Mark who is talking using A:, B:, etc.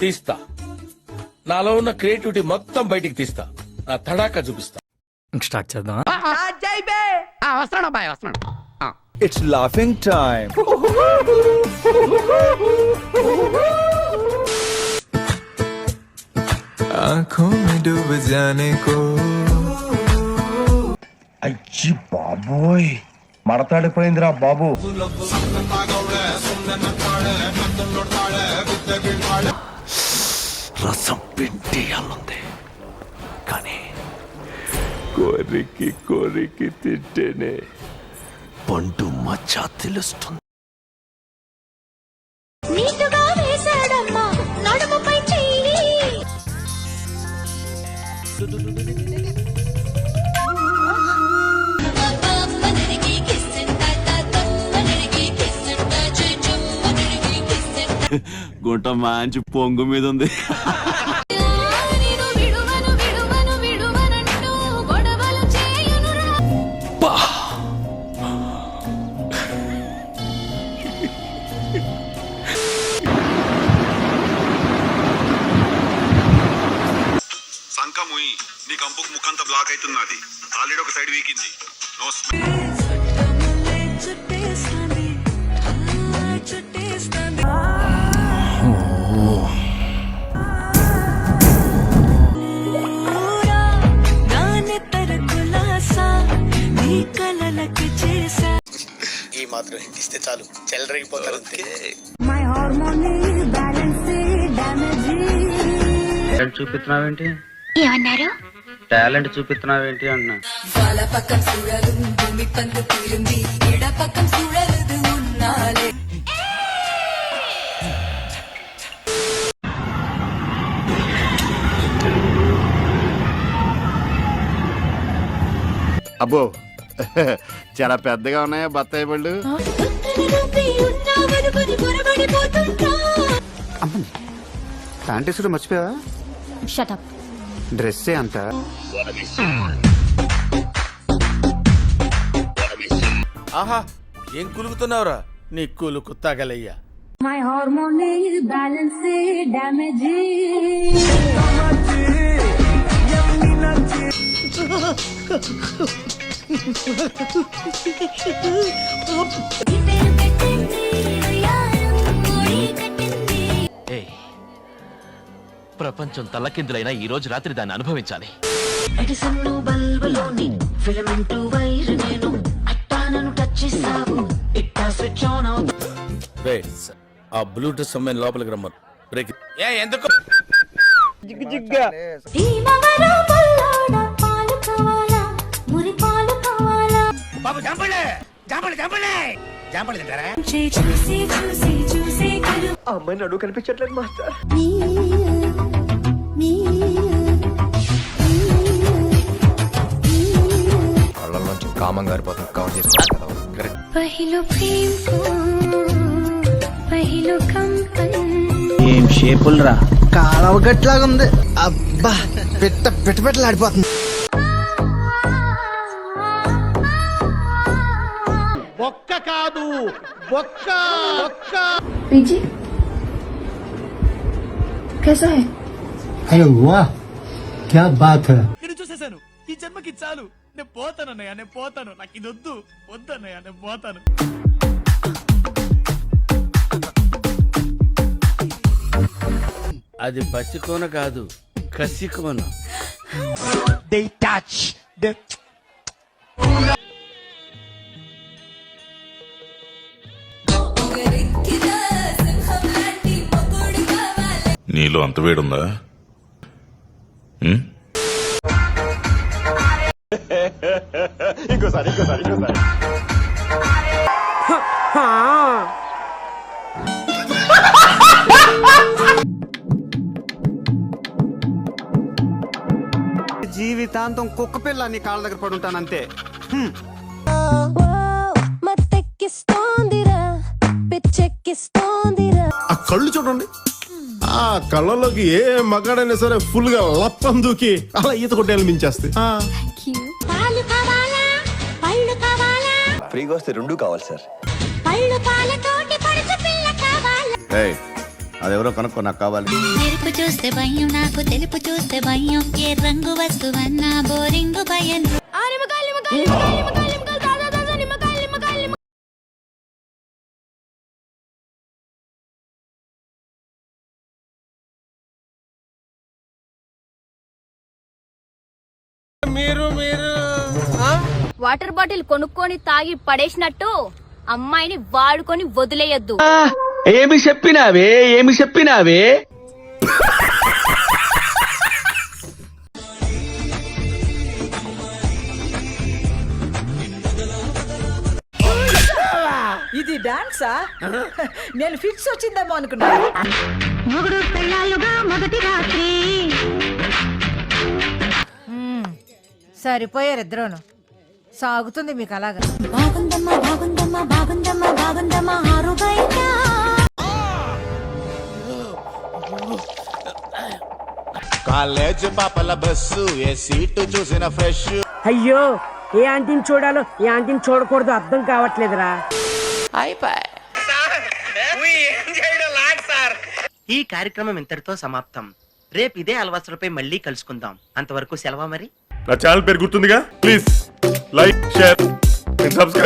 A: తీస్తా. నాలో ఉన్న క్రియేటివిటీ మొత్తం బయటికి తీస్తా. నా తడాకా చూపిస్తా.
B: స్టార్ట్ చేద్దాం.
C: వస్తున్నాడు అబ్బాయి, వస్తున్నాడు.
D: It's laughing time.
E: आँखों में डूब जाने को.
D: అయ్యి బాబోయ్, మడతాడిపోయిందిరా బాబు.
E: రసం పిండియాలంది కానీ కోరికి కోరికి తింటేనే పండు మచ్చ తెలుస్తుంది.
F: గుంట మంచి పొంగు మీద ఉంది.
G: సంకముయి నీ కంపుకు ముఖంతా బ్లాక్ అవుతున్నది. ఆల్రెడీ ఒక సైడ్ వీకింది. నో
H: ఈ మాత్రం ఇస్తే చాలు, చెలరేగిపోతారు.
C: చూపిస్తున్నావేంటి?
I: ఏమన్నారు?
C: టాలెంట్ చూపిస్తున్నావేంటి అన్నా.
H: అబ్బో, చాలా పెద్దగా ఉన్నాయా బత్తాయి పళ్ళు? ప్యాంటీసుడు మర్చిపోయావా?
I: షటప్.
H: డ్రెస్సే అంత.
A: ఆహా, ఏం కులుకుతున్నావురా? నీ కులుకు తగలయ్యా.
I: My hormone balance damage.
F: ప్రపంచం తల్లకిందులైనా ఈ రోజు రాత్రి దాన్ని అనుభవించాలి.
A: ఆ బ్లూటూత్ సమయం లోపలికి రమ్మను. బ్రేక్. ఎందుకు?
C: బాబు జంపలే జంపలే జంపలే జంపలే తింటారా?
D: అమ్మాయి నడువు కనిపించట్లేదు మాస్టర్. కళ్ళల్లోంచి కామం గారిపోతుంది. కవర్ చేసుకోవాలి కదా.
C: ఏం షేపుల్ రా, కాలవ గట్లాగా ఉంది. అబ్బా, పెట్టలాడిపోతుంది.
A: బొక్క కాదు, బొక్క బొక్క.
I: पीजी कैसा है?
J: अरे वाह, क्या बात है.
C: ఇక్కడ చూసేసాను. ఈ జన్మకి చాలు. నేను పోతాను అన్నయ్య, నేను పోతాను. నాకు ఇది వద్దు వద్దన్నయ్య, నేను పోతాను.
A: అది పసికోన కాదు, కసికోన.
C: They touch the
G: నీలో అంత వేడుందా?
D: ఇంకోసారి.
H: జీవితాంతం కుక్క పిల్ల నీ కాళ్ళ దగ్గర పడుంటానంతే.
K: ఆ కళ్ళు చూడండి. ఆ కళ్ళలోకి ఏ మగాడైనా సరే ఫుల్ గా లప్పం దూకి అలా ఈత కొట్టేయాలని మించేస్తే.
D: ఫ్రీగా వస్తే 2 కావాలి సార్.
I: పళ్ళు పాలతోటి పడుచు పిల్ల కావాలా?
G: అదెవరో కనుక్కో, నాకు కావాలి.
I: ఎరుపు చూస్తే భయం నాకు తెలుపు చూస్తే భయం ఏ రంగు వస్తువన్నా బోరింగు భయం వాటర్ బాటిల్ కొనుక్కొని తాగి పడేసినట్టు అమ్మాయిని వాడుకొని వదిలేయొద్దు.
C: ఏమి చెప్పినావే
B: ఇది డాన్సా? నేను ఫిక్స్ వచ్చిందేమో అనుకున్నా.
I: మొగుడు పెళ్ళాలుగా మొదటి రాత్రి
B: సరిపోయారు ఇద్దరును. సాగుతుంది మీకు అలాగా.
I: బాగుందమ్మా బాగుందమ్మా బాగుందమ్మా బాగుందమ్మా ఆరు బయట
C: కాలేజ్ పాపల బస్సు ఏ సీటు చూసిన ఫ్రెష్.
B: అయ్యో, ఏ ఆంటీని చూడాలో ఏ ఆంటీని చూడకూడదు అర్థం కావట్లేదురా.
C: ఈ కార్యక్రమం ఇంతటితో సమాప్తం. రేపు ఇదే అలవాసులపై మళ్ళీ కలుసుకుందాం. అంతవరకు సెలవా మరి.
K: నా ఛానల్ పేరు గుర్తుందిగా, please like, share and subscribe.